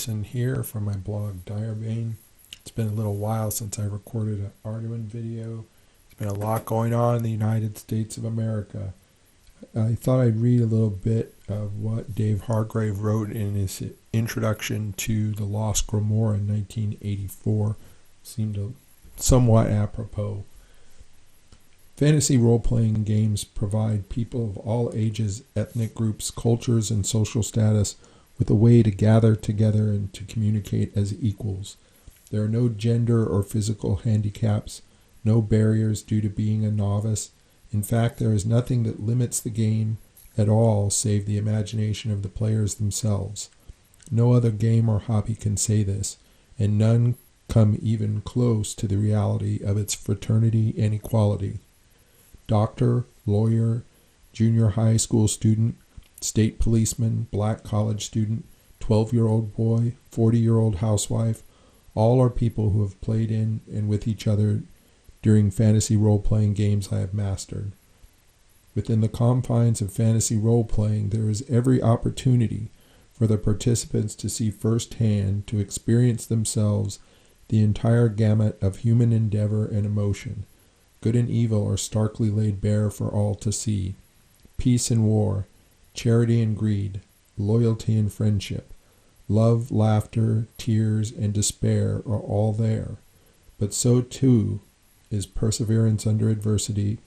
Harrison here from my blog Direbane. It's been a little while since I recorded an Arduin video. There's been a lot going on in the United States of America. I thought I'd read a little bit of what Dave Hargrave wrote in his introduction to The Lost Grimoire in 1984. Seemed somewhat apropos. Fantasy role-playing games provide people of all ages, ethnic groups, cultures, and social status with a way to gather together and to communicate as equals. There are no gender or physical handicaps, no barriers due to being a novice. In fact, there is nothing that limits the game at all save the imagination of the players themselves. No other game or hobby can say this, and none come even close to the reality of its fraternity and equality. Doctor, lawyer, junior high school student, state policeman, black college student, 12-year-old boy, 40-year-old housewife, all are people who have played in and with each other during fantasy role-playing games I have mastered. Within the confines of fantasy role-playing, there is every opportunity for the participants to see firsthand, to experience themselves, the entire gamut of human endeavor and emotion. Good and evil are starkly laid bare for all to see. Peace and war, charity and greed, loyalty and friendship, love, laughter, tears, and despair are all there. But so too is perseverance under adversity,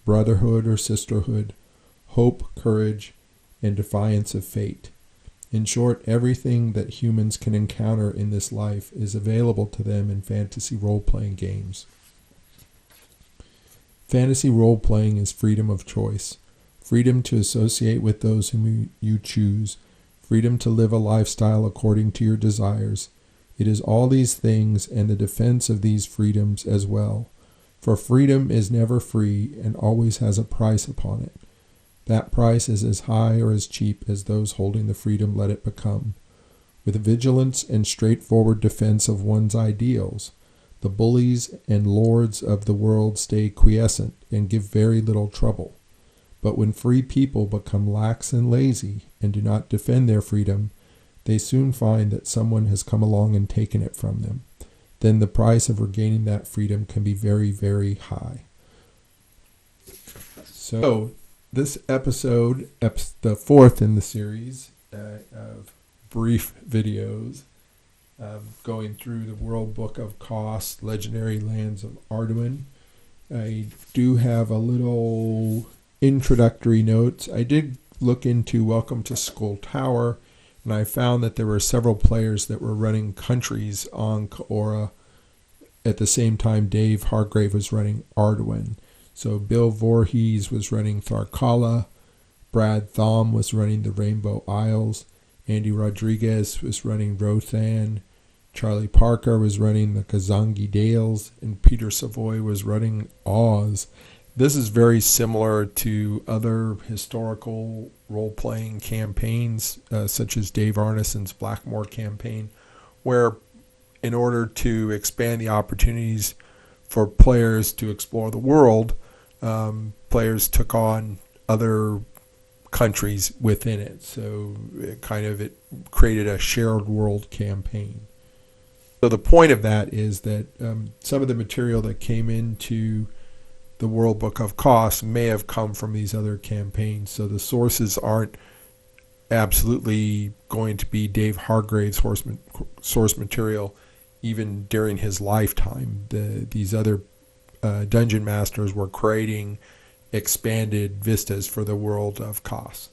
brotherhood or sisterhood, hope, courage, and defiance of fate. In short, everything that humans can encounter in this life is available to them in fantasy role-playing games. Fantasy role-playing is freedom of choice, freedom to associate with those whom you choose, freedom to live a lifestyle according to your desires. It is all these things and the defense of these freedoms as well. For freedom is never free and always has a price upon it. That price is as high or as cheap as those holding the freedom let it become. With vigilance and straightforward defense of one's ideals, the bullies and lords of the world stay quiescent and give very little trouble. But when free people become lax and lazy and do not defend their freedom, they soon find that someone has come along and taken it from them. Then the price of regaining that freedom can be very, very high. So, this episode, the fourth in the series of brief videos, going through the World Book of Kos, Legendary Lands of Arduin. I do have a little introductory notes. I did look into Welcome to Skull Tower, and I found that there were several players that were running countries on Kaora at the same time Dave Hargrave was running Arduin. So Bill Voorhees was running Tharkala, Brad Thom was running the Rainbow Isles, Andy Rodriguez was running Rothan, Charlie Parker was running the Kazangi Dales, and Peter Savoy was running Oz. This is very similar to other historical role-playing campaigns, such as Dave Arneson's Blackmoor campaign, where in order to expand the opportunities for players to explore the world, players took on other countries within it. So it created a shared world campaign. So the point of that is that some of the material that came into the World Book of Kos may have come from these other campaigns. So the sources aren't absolutely going to be Dave Hargrave's source material even during his lifetime. These other dungeon masters were creating expanded vistas for the world of Kos.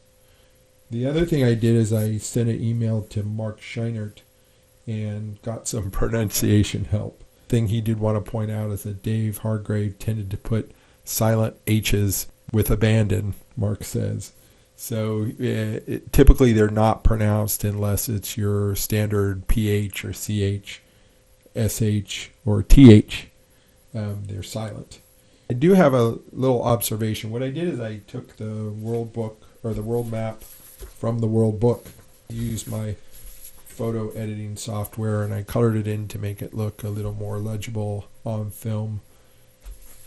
The other thing I did is I sent an email to Mark Scheinert and got some pronunciation help. Thing he did want to point out is that Dave Hargrave tended to put silent H's with abandon, Mark says. So typically they're not pronounced unless it's your standard PH or CH, SH, or TH. They're silent. I do have a little observation. What I did is I took the world book or the world map from the world book, used my photo editing software, and I colored it in to make it look a little more legible on film.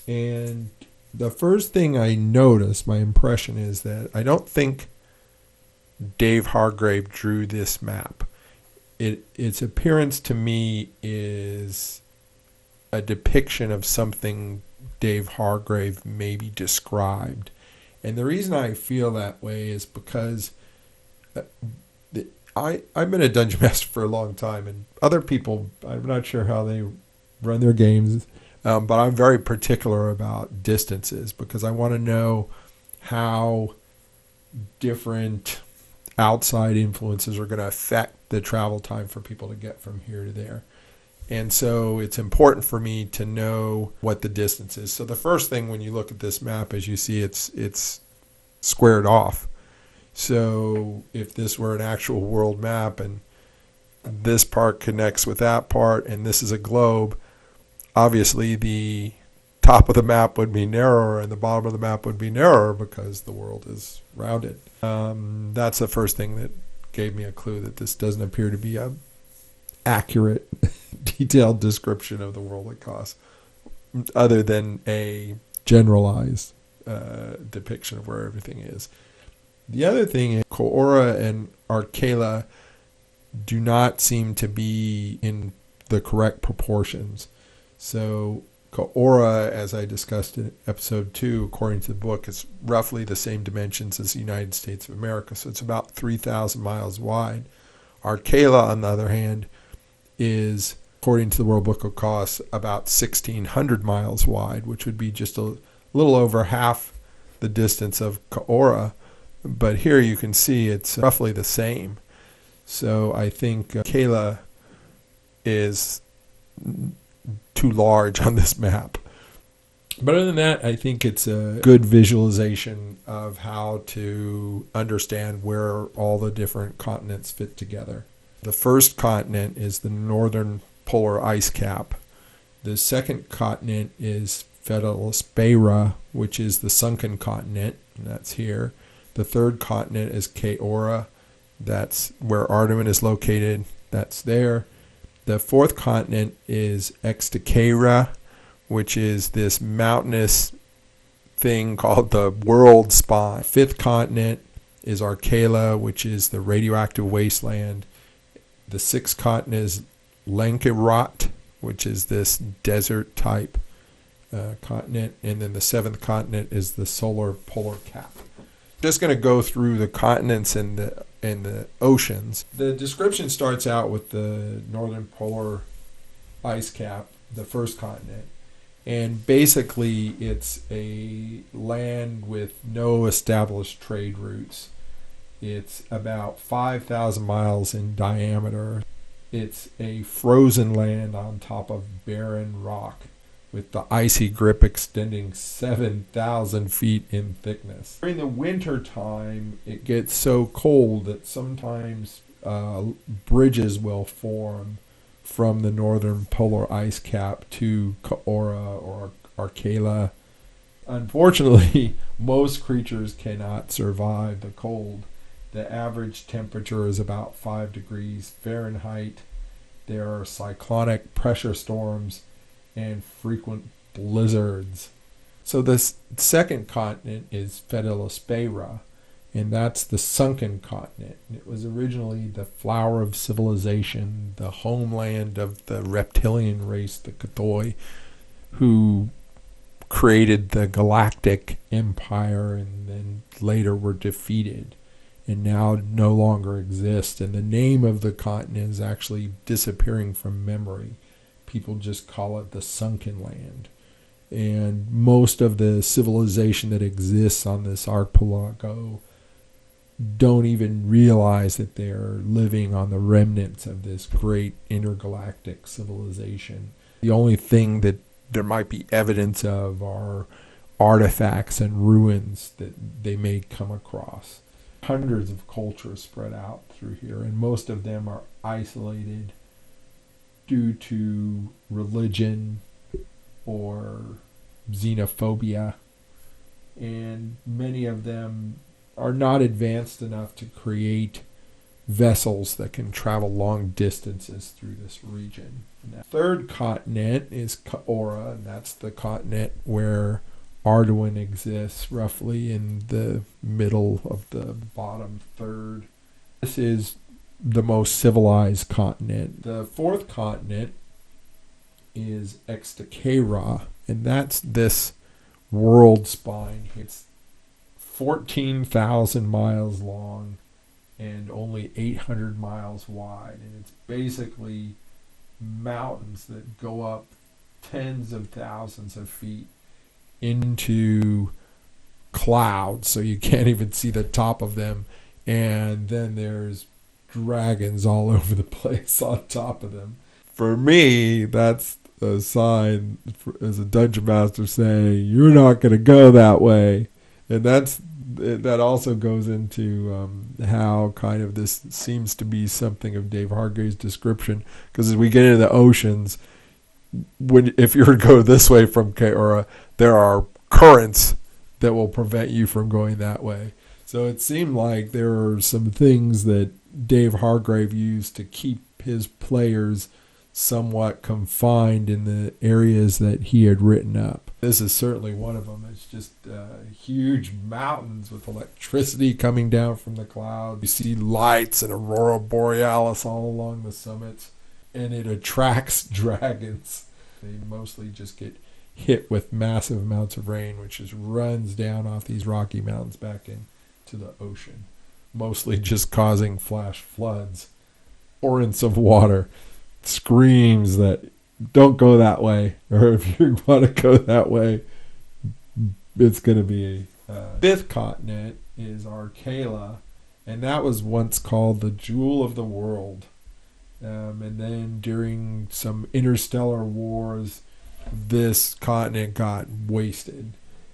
And the first thing I noticed, my impression is that I don't think Dave Hargrave drew this map. its appearance to me is a depiction of something Dave Hargrave maybe described. And the reason I feel that way is because I've been a dungeon master for a long time, and other people, I'm not sure how they run their games, but I'm very particular about distances because I want to know how different outside influences are going to affect the travel time for people to get from here to there. And so it's important for me to know what the distance is. So the first thing when you look at this map is you see it's squared off. So if this were an actual world map and this part connects with that part and this is a globe, obviously the top of the map would be narrower and the bottom of the map would be narrower because the world is rounded. That's the first thing that gave me a clue that this doesn't appear to be a accurate, detailed description of the world at Kos, other than a generalized depiction of where everything is. The other thing is Ko'ora and Arkela do not seem to be in the correct proportions. So Ko'ora, as I discussed in episode 2, according to the book, is roughly the same dimensions as the United States of America. So it's about 3,000 miles wide. Arkela, on the other hand, is, according to the World Book of Kos, about 1,600 miles wide, which would be just a little over half the distance of Ko'ora. But here you can see it's roughly the same. So I think Kela is too large on this map. But other than that, I think it's a good visualization of how to understand where all the different continents fit together. The first continent is the northern polar ice cap. The second continent is Fetalosphaera, which is the sunken continent, and that's here. The third continent is Ko'ora. That's where Ardaman is located. That's there. The fourth continent is Extacera, which is this mountainous thing called the world spine. Fifth continent is Arkela, which is the radioactive wasteland. The sixth continent is Lankarat, which is this desert type continent. And then the seventh continent is the solar polar cap. Just going to go through the continents and the oceans. The description starts out with the northern polar ice cap, the first continent. And basically it's a land with no established trade routes. It's about 5,000 miles in diameter. It's a frozen land on top of barren rock, with the icy grip extending 7,000 feet in thickness. During the winter time, it gets so cold that sometimes bridges will form from the northern polar ice cap to Ko'ora or Arkela. Unfortunately, most creatures cannot survive the cold. The average temperature is about 5 degrees Fahrenheit. There are cyclonic pressure storms and frequent blizzards. So this second continent is Fetalosphaera, and that's the sunken continent. It was originally the flower of civilization, the homeland of the reptilian race, the Kathoi, who created the galactic empire and then later were defeated and now no longer exist. And the name of the continent is actually disappearing from memory. People just call it the sunken land. And most of the civilization that exists on this archipelago don't even realize that they're living on the remnants of this great intergalactic civilization. The only thing that there might be evidence of are artifacts and ruins that they may come across. Hundreds of cultures spread out through here, and most of them are isolated due to religion or xenophobia, and many of them are not advanced enough to create vessels that can travel long distances through this region. The third continent is Ko'ora, and that's the continent where Ardaman exists, roughly in the middle of the bottom third. This is the most civilized continent. The fourth continent is Extachera, and that's this world spine. It's 14,000 miles long and only 800 miles wide, and it's basically mountains that go up tens of thousands of feet into clouds, so you can't even see the top of them, and then there's dragons all over the place on top of them. For me, that's a sign as a dungeon master saying you're not going to go that way, and that also goes into how kind of this seems to be something of Dave Hargrave's description, because as we get into the oceans, if you were to go this way from Keora, there are currents that will prevent you from going that way. So it seemed like there are some things that Dave Hargrave used to keep his players somewhat confined in the areas that he had written up. This is certainly one of them. It's just huge mountains with electricity coming down from the clouds. You see lights and aurora borealis all along the summits, and it attracts dragons. They mostly just get hit with massive amounts of rain, which just runs down off these Rocky Mountains back into the ocean, mostly just causing flash floods, torrents of water, screams that don't go that way, or if you want to go that way, it's going to be fifth continent is Arcala, and that was once called the Jewel of the World. And then during some interstellar wars, this continent got wasted,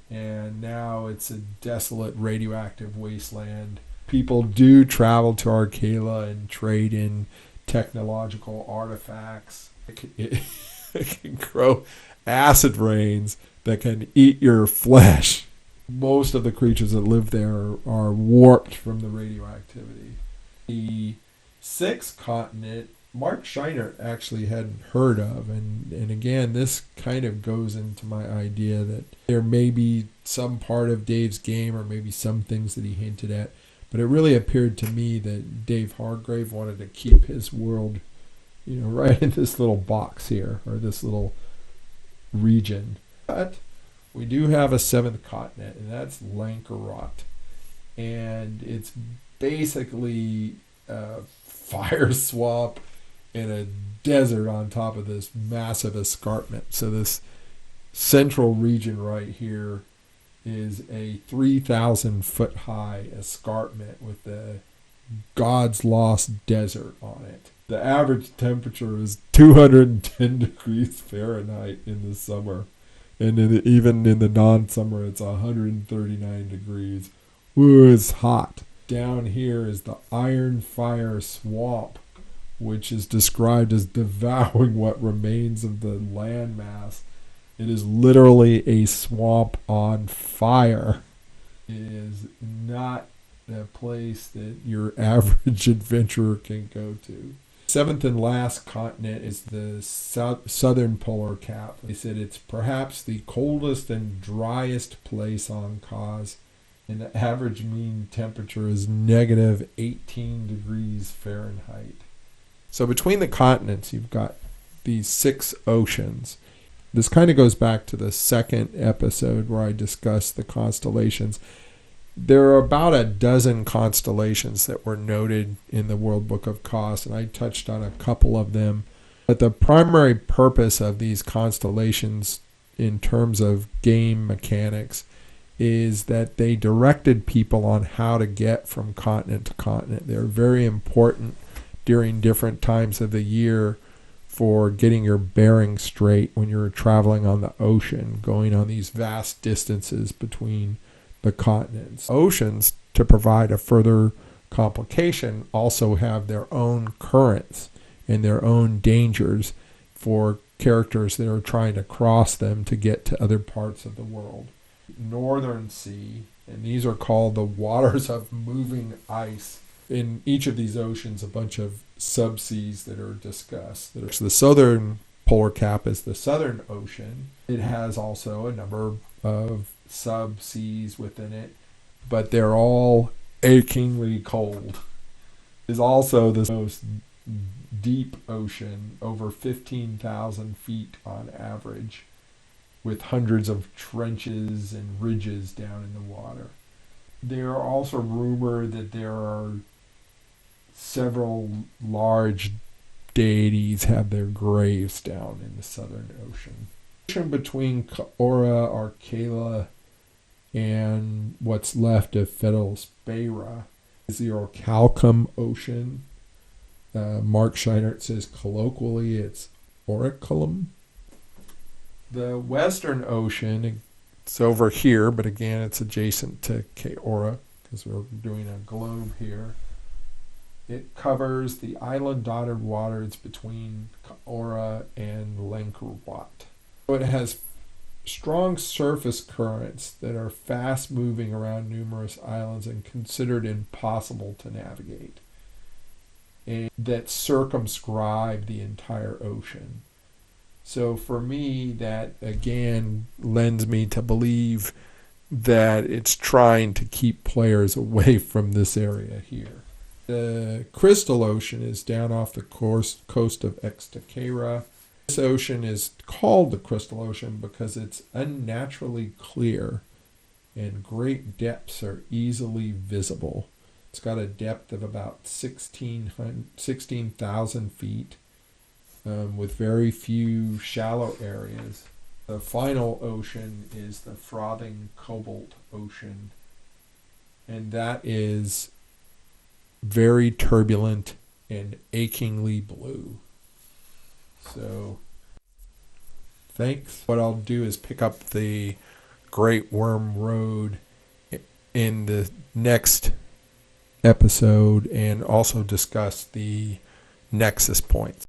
and now it's a desolate radioactive wasteland. People do travel to Arcala and trade in technological artifacts. It can grow acid rains that can eat your flesh. Most of the creatures that live there are warped from the radioactivity. The sixth continent, Mark Scheiner actually hadn't heard of, and again, this kind of goes into my idea that there may be some part of Dave's game, or maybe some things that he hinted at, but it really appeared to me that Dave Hargrave wanted to keep his world, right in this little box here, or this little region. But we do have a seventh continent, and that's Lankarot, and it's basically a fire swamp in a desert on top of this massive escarpment. So this central region right here is a 3,000 foot high escarpment with the God's Lost Desert on it. The average temperature is 210 degrees Fahrenheit in the summer, and even in the non-summer it's 139 degrees. Ooh, it's hot. Down here is the Iron Fire Swamp, which is described as devouring what remains of the landmass. It is literally a swamp on fire. It is not a place that your average adventurer can go to. Seventh and last continent is the southern polar cap. They said it's perhaps the coldest and driest place on Kos, and the average mean temperature is negative 18 degrees Fahrenheit. So between the continents, you've got these 6 oceans. This kind of goes back to the second episode where I discussed the constellations. There are about a dozen constellations that were noted in the World Book of Kos, and I touched on a couple of them. But the primary purpose of these constellations in terms of game mechanics is that they directed people on how to get from continent to continent. They're very important during different times of the year for getting your bearings straight when you're traveling on the ocean, going on these vast distances between the continents. Oceans, to provide a further complication, also have their own currents and their own dangers for characters that are trying to cross them to get to other parts of the world. Northern Sea, and these are called the waters of moving ice. In each of these oceans, a bunch of subseas that are discussed. So the southern polar cap is the Southern Ocean. It has also a number of subseas within it, but they're all achingly cold. is also the most deep ocean, over 15,000 feet on average, with hundreds of trenches and ridges down in the water. There are also rumored that there are several large deities have their graves down in the Southern Ocean. The ocean between Kaora, Arkela, and what's left of Fetal Spera is the Orichalcum Ocean. Mark Scheinert says colloquially it's Orichalcum. The Western Ocean, it's over here, but again it's adjacent to Kaora because we're doing a globe here. It covers the island-dotted waters between Kaora and Langkawi. So it has strong surface currents that are fast moving around numerous islands and considered impossible to navigate, and that circumscribe the entire ocean. So for me, that again lends me to believe that it's trying to keep players away from this area here. The Crystal Ocean is down off the coast of Extakera. This ocean is called the Crystal Ocean because it's unnaturally clear and great depths are easily visible. It's got a depth of about 16,000 feet with very few shallow areas. The final ocean is the Frothing Cobalt Ocean, and that is very turbulent and achingly blue. So thanks. What I'll do is pick up the Great Worm Road in the next episode and also discuss the nexus points.